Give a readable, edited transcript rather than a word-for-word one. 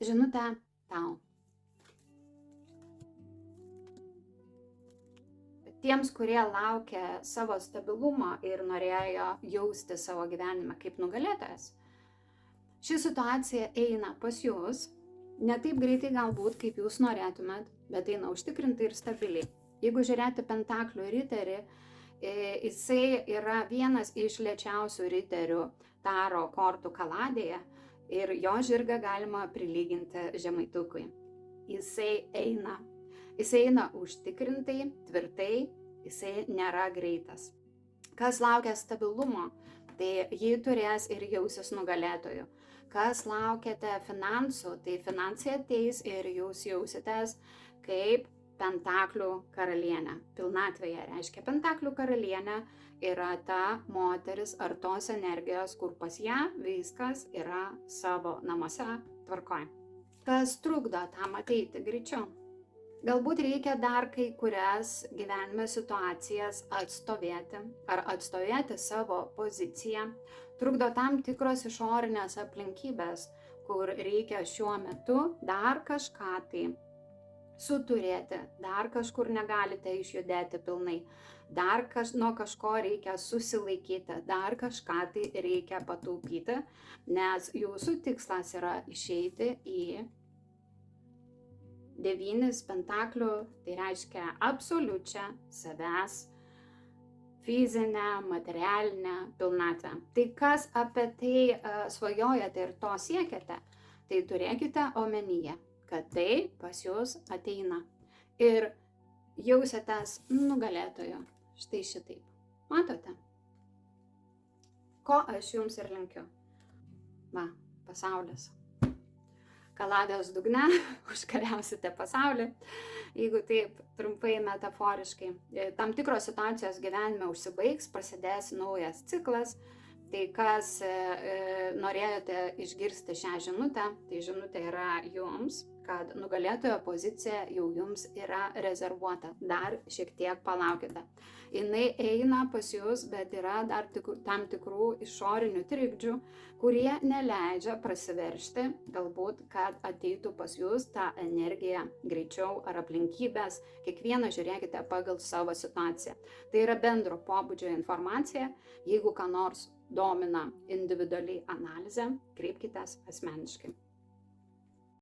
Žinutė tau. Tiems, kurie laukia savo stabilumo ir norėjo jausti savo gyvenimą kaip nugalėtojas, ši situacija eina pas jūs, ne taip greitai galbūt, kaip jūs norėtumėt, bet eina užtikrintai ir stabiliai. Jeigu žiūrėti Pentaklių riterį, jisai yra vienas iš lėčiausių riterių Taro kortų kaladėje ir jo žirgą galima prilyginti žemaitukui. Jisai eina užtikrintai, tvirtai, jisai nėra greitas. Kas laukia stabilumo, tai jį turės ir jausis nugalėtoju. Kas laukiate finansų, tai finansai ateis ir jūs jausitės kaip Pentaklių karalienė. Pilnatvėje reiškia Pentaklių karalienė yra ta moteris ar tos energijos, kur pas ją viskas yra savo namuose tvarkoj. Kas trukdo tam ateiti greičiau? Galbūt reikia dar kai kurias gyvenime situacijas atstovėti ar atstovėti savo poziciją. Trukdo tam tikros išorinės aplinkybės, kur reikia šiuo metu dar kažką tai suturėti, dar kažkur negalite išjudėti pilnai, dar nuo kažko reikia susilaikyti, dar kažką tai reikia pataupyti, nes jūsų tikslas yra išeiti į 9 pentaklių, tai reiškia absoliučią savęs fizinę, materialinę pilnatvę. Tai kas apie tai svajojate ir to siekiate, tai turėkite omenyje, kad tai pas jūs ateina ir jausitės nugalėtoju. Štai šitaip. Matote? Ko aš jums ir linkiu? Va, pasaulis. Kaladės dugne užkariausite pasaulį, jeigu taip trumpai metaforiškai. Tam tikros situacijos gyvenime užsibaigs, prasidės naujas ciklas. Tai kas norėjote išgirsti šią žinutę, tai žinutė yra jums, kad nugalėtojo pozicija jau jums yra rezervuota. Dar šiek tiek palaukite. Jinai eina pas jūs, bet yra dar tam tikrų išorinių trikdžių, kurie neleidžia prasiveržti, galbūt, kad ateitų pas jūs tą energiją greičiau ar aplinkybės. Kiekvieną žiūrėkite pagal savo situaciją. Tai yra bendro pobūdžio informacija. Jeigu ką nors domina individualiai analizę, kreipkitės asmeniškai.